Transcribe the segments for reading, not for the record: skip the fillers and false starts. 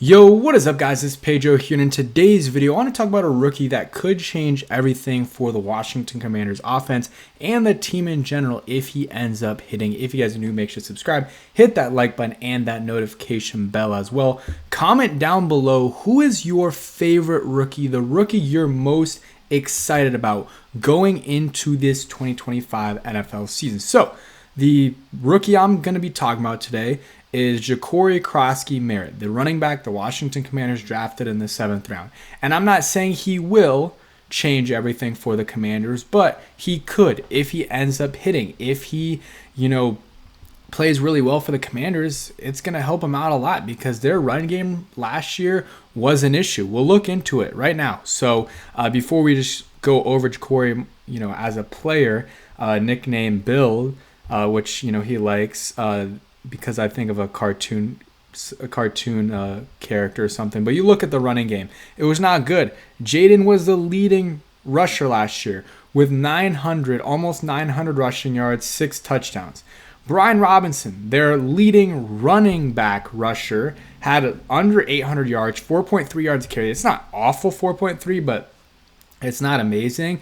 Yo, what is up guys, it's Pedro here, and in today's video I want to talk about a rookie that could change everything for the Washington Commanders offense and the team in general if he ends up hitting. If you guys are new, make sure to subscribe, hit that like button and that notification bell as well. Comment down below who is your favorite rookie, the rookie you're most excited about going into this 2025 NFL season. So the rookie I'm going to be talking about today is Jacory Croskey-Merritt, the running back the Washington Commanders drafted in the 7th round. And I'm not saying he will change everything for the Commanders, but he could if he ends up hitting. If he, plays really well for the Commanders, it's going to help him out a lot because their run game last year was an issue. We'll look into it right now. So before we just go over Jacory, as a player, nickname Bill, which, he likes, because I think of a cartoon character or something. But you look at the running game. It was not good. Jaden was the leading rusher last year with almost 900 rushing yards, 6 touchdowns. Brian Robinson, their leading running back rusher, had under 800 yards, 4.3 yards a carry. It's not awful, 4.3, but it's not amazing.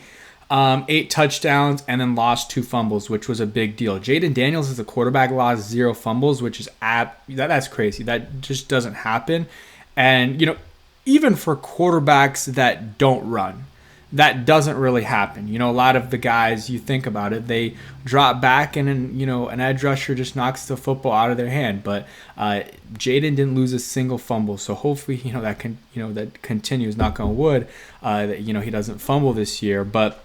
8 touchdowns and then lost 2 fumbles, which was a big deal. Jaden Daniels as a quarterback lost 0 fumbles, which is that's crazy. That just doesn't happen. And even for quarterbacks that don't run, that doesn't really happen. A lot of the guys, you think about it, they drop back and then an edge rusher just knocks the football out of their hand. But Jaden didn't lose a single fumble, so hopefully that continues. Knock on wood, that he doesn't fumble this year. But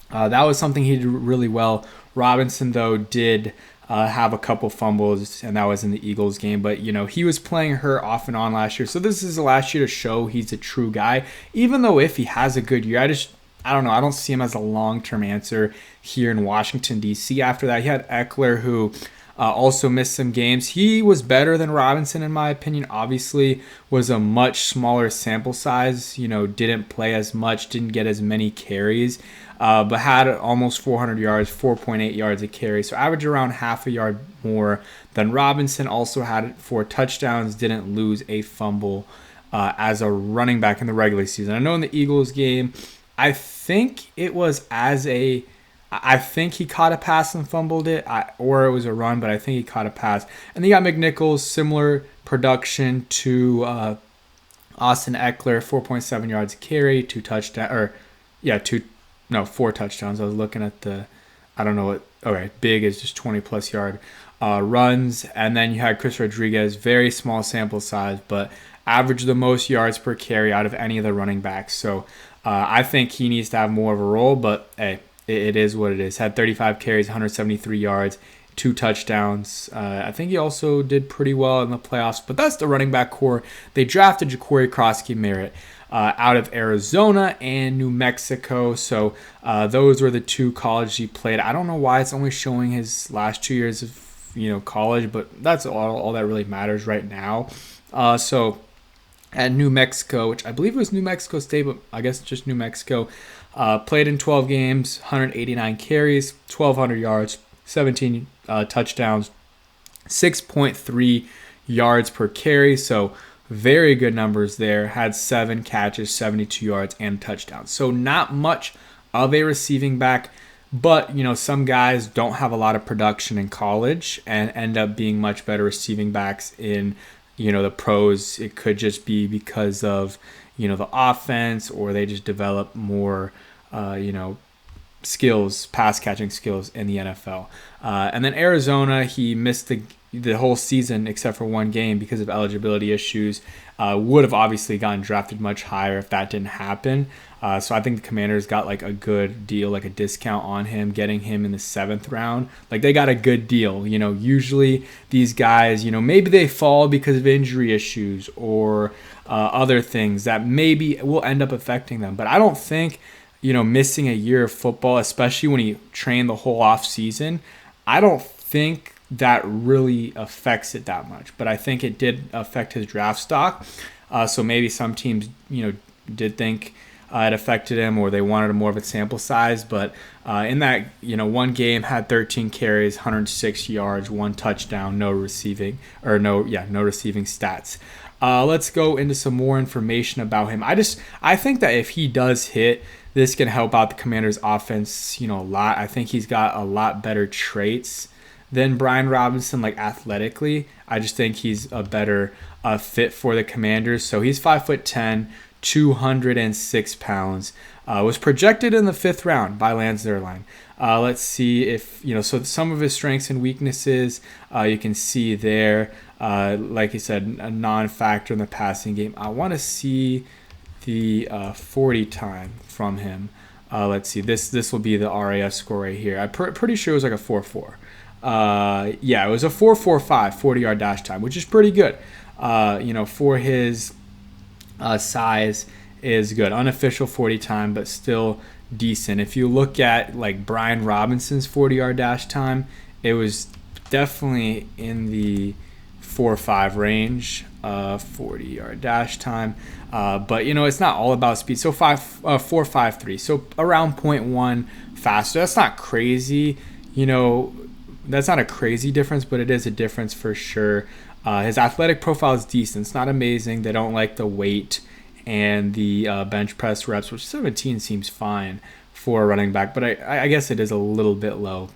that was something he did really well. Robinson, though, did have a couple fumbles, and that was in the Eagles game. But, he was playing hurt off and on last year. So this is the last year to show he's a true guy. Even though if he has a good year, I don't know. I don't see him as a long-term answer here in Washington, D.C. After that, he had Eckler, who also missed some games. He was better than Robinson, in my opinion. Obviously, was a much smaller sample size. Didn't play as much, didn't get as many carries. But had almost 400 yards, 4.8 yards a carry. So averaged around half a yard more than Robinson. Also had 4 touchdowns, didn't lose a fumble as a running back in the regular season. I know in the Eagles game, I think he caught a pass and fumbled it, or it was a run, but I think he caught a pass. And they got McNichols, similar production to Austin Eckler, 4.7 yards a carry, 4 touchdowns. I was looking at big is just 20 plus yard runs. And then you had Chris Rodriguez, very small sample size, but averaged the most yards per carry out of any of the running backs. So I think he needs to have more of a role, but hey, it is what it is. Had 35 carries, 173 yards, 2 touchdowns. I think he also did pretty well in the playoffs, but that's the running back core. They drafted Jacory Croskey-Merritt out of Arizona and New Mexico. So those were the 2 colleges he played. I don't know why it's only showing his last 2 years of college, but that's all that really matters right now. So at New Mexico, which I believe it was New Mexico State, but I guess just New Mexico, played in 12 games, 189 carries, 1,200 yards, 17 touchdowns, 6.3 yards per carry. So very good numbers there. Had 7 catches, 72 yards, and touchdowns. So not much of a receiving back, but some guys don't have a lot of production in college and end up being much better receiving backs in the pros. It could just be because of the offense, or they just develop more skills, pass catching skills in the NFL. And then Arizona, he missed the whole season except for 1 game because of eligibility issues. Would have obviously gotten drafted much higher if that didn't happen. So I think the Commanders got like a good deal, like a discount on him, getting him in the 7th round. Like they got a good deal. Usually these guys, maybe they fall because of injury issues or other things that maybe will end up affecting them. But I don't think, missing a year of football, especially when he trained the whole off season, I don't think that really affects it that much. But I think it did affect his draft stock. So maybe some teams, did think it affected him, or they wanted more of a sample size. But in that, 1 game, had 13 carries, 106 yards, 1 touchdown, no receiving stats. Let's go into some more information about him. I think that if he does hit, this can help out the Commanders' offense, a lot. I think he's got a lot better traits than Brian Robinson, like athletically. I just think he's a better fit for the Commanders. So he's 5'10", 206 pounds. Was projected in the 5th round by Lance Zierlein. Let's see if, so some of his strengths and weaknesses you can see there. Like I said, a non-factor in the passing game. I want to see the 40 time from him. Let's see. This will be the RAS score right here. I'm pretty sure it was like a 4.4. Yeah, it was a 4.45 40-yard dash time, which is pretty good. For his size is good. Unofficial 40 time, but still decent. If you look at like Brian Robinson's 40-yard dash time, it was definitely in the 4.5 range, 40-yard dash time. But it's not all about speed. So 4.53, so around 0.1 faster. That's not crazy. That's not a crazy difference, but it is a difference for sure. His athletic profile is decent. It's not amazing. They don't like the weight and the bench press reps, which 17 seems fine for a running back, but I guess it is a little bit low.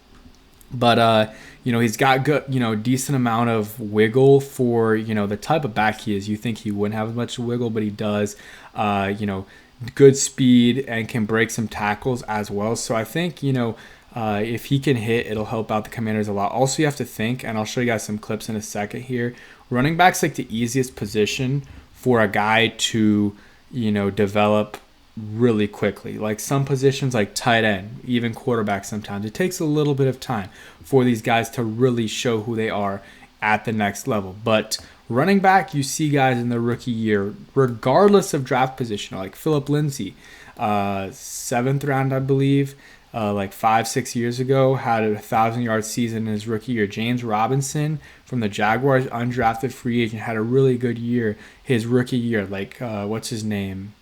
But he's got good, decent amount of wiggle for the type of back he is. You think he wouldn't have as much wiggle, but he does. Good speed and can break some tackles as well. So I think if he can hit, it'll help out the Commanders a lot. Also, you have to think, and I'll show you guys some clips in a second here. Running back's like the easiest position for a guy to, develop really quickly. Like some positions like tight end, even quarterback sometimes, it takes a little bit of time for these guys to really show who they are at the next level. But running back, you see guys in their rookie year, regardless of draft position, like Phillip Lindsay, 7th round, I believe, like 5-6 years ago, had a 1,000-yard season in his rookie year. James Robinson from the Jaguars, undrafted free agent, had a really good year his rookie year. Like, what's his name?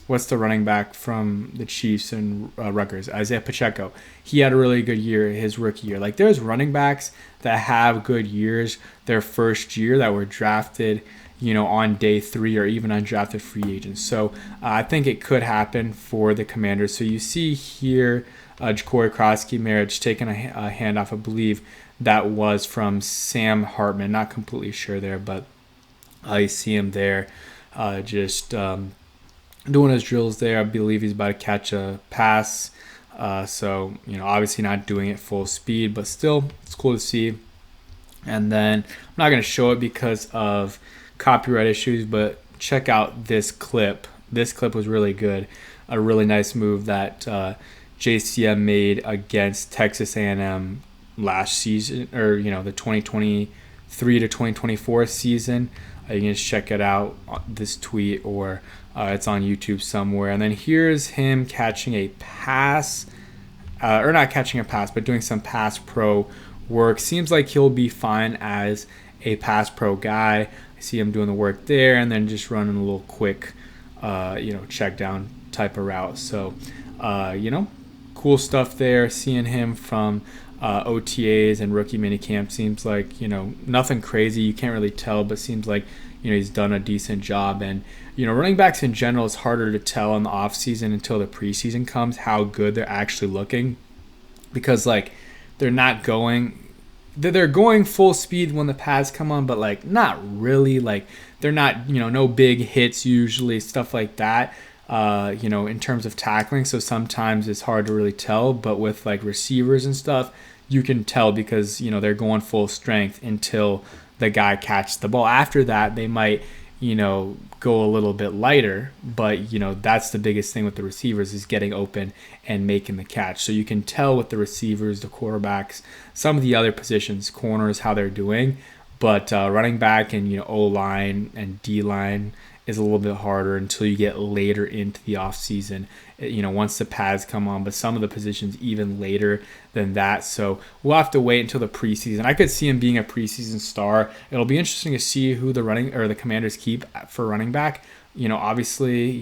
What's the running back from the Chiefs and Rutgers? Isaiah Pacheco. He had a really good year his rookie year. Like, there's running backs that have good years their first year that were drafted, on day 3 or even undrafted free agents. So I think it could happen for the Commanders. So you see here, Jacory Croskey-Merritt taking a handoff, I believe that was from Sam Hartman. Not completely sure there, but you see him there just doing his drills there. I believe he's about to catch a pass. So, obviously not doing it full speed, but still, it's cool to see. And then I'm not going to show it because of copyright issues, but check out this clip. This clip was really good. A really nice move that JCM made against Texas A&M last season, or the 2023 to 2024 season. You can just check it out, this tweet, or it's on YouTube somewhere. And then here's him catching a pass, or not catching a pass, but doing some pass pro work. Seems like he'll be fine as a pass pro guy. I see him doing the work there, and then just running a little quick, check down type of route. So, cool stuff there. Seeing him from OTAs and rookie minicamp seems like, nothing crazy. You can't really tell, but seems like, he's done a decent job. And, running backs in general, it's harder to tell in the offseason until the preseason comes how good they're actually looking, because, like, they're going full speed when the pads come on, but, like, not really. Like, they're not, no big hits usually, stuff like that. In terms of tackling. So sometimes it's hard to really tell, but with like receivers and stuff, you can tell because, they're going full strength until the guy catches the ball. After that, they might, go a little bit lighter, but, that's the biggest thing with the receivers is getting open and making the catch. So you can tell with the receivers, the quarterbacks, some of the other positions, corners, how they're doing, but running back and, O-line and D-line is a little bit harder until you get later into the offseason, once the pads come on, but some of the positions even later than that. So we'll have to wait until the preseason. I could see him being a preseason star. It'll be interesting to see who the Commanders keep for running back. Obviously,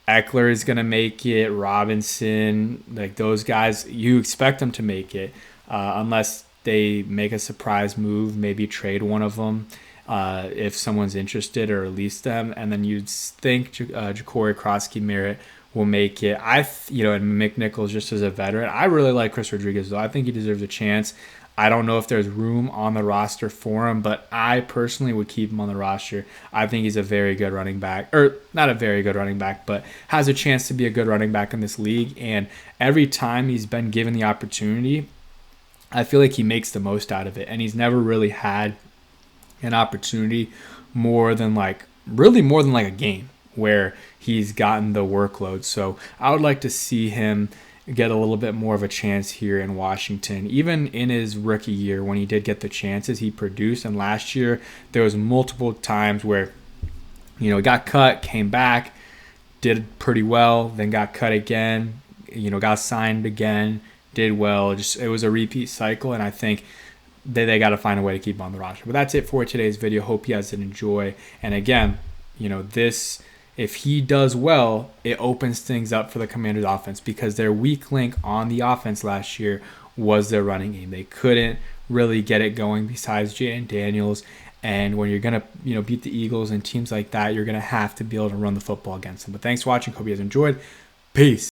Eckler is going to make it, Robinson, like those guys, you expect them to make it unless they make a surprise move, maybe trade one of them. if someone's interested or release them. And then you'd think Jacory Croskey-Merritt will make it. And McNichols just as a veteran. I really like Chris Rodriguez, though. I think he deserves a chance. I don't know if there's room on the roster for him, but I personally would keep him on the roster. I think he's a very good running back, or not a very good running back, but has a chance to be a good running back in this league. And every time he's been given the opportunity, I feel like he makes the most out of it. And he's never really had an opportunity more than like a game where he's gotten the workload. So I would like to see him get a little bit more of a chance here in Washington. Even in his rookie year, when he did get the chances, he produced. And last year, there was multiple times where, got cut, came back, did pretty well, then got cut again, got signed again, did well. It was a repeat cycle, and I think they got to find a way to keep him on the roster. But that's it for today's video. Hope you guys did enjoy. And again, if he does well, it opens things up for the Commanders offense, because their weak link on the offense last year was their running game. They couldn't really get it going besides Jayden Daniels. And when you're going to beat the Eagles and teams like that, you're going to have to be able to run the football against them. But thanks for watching. Hope you guys enjoyed. Peace.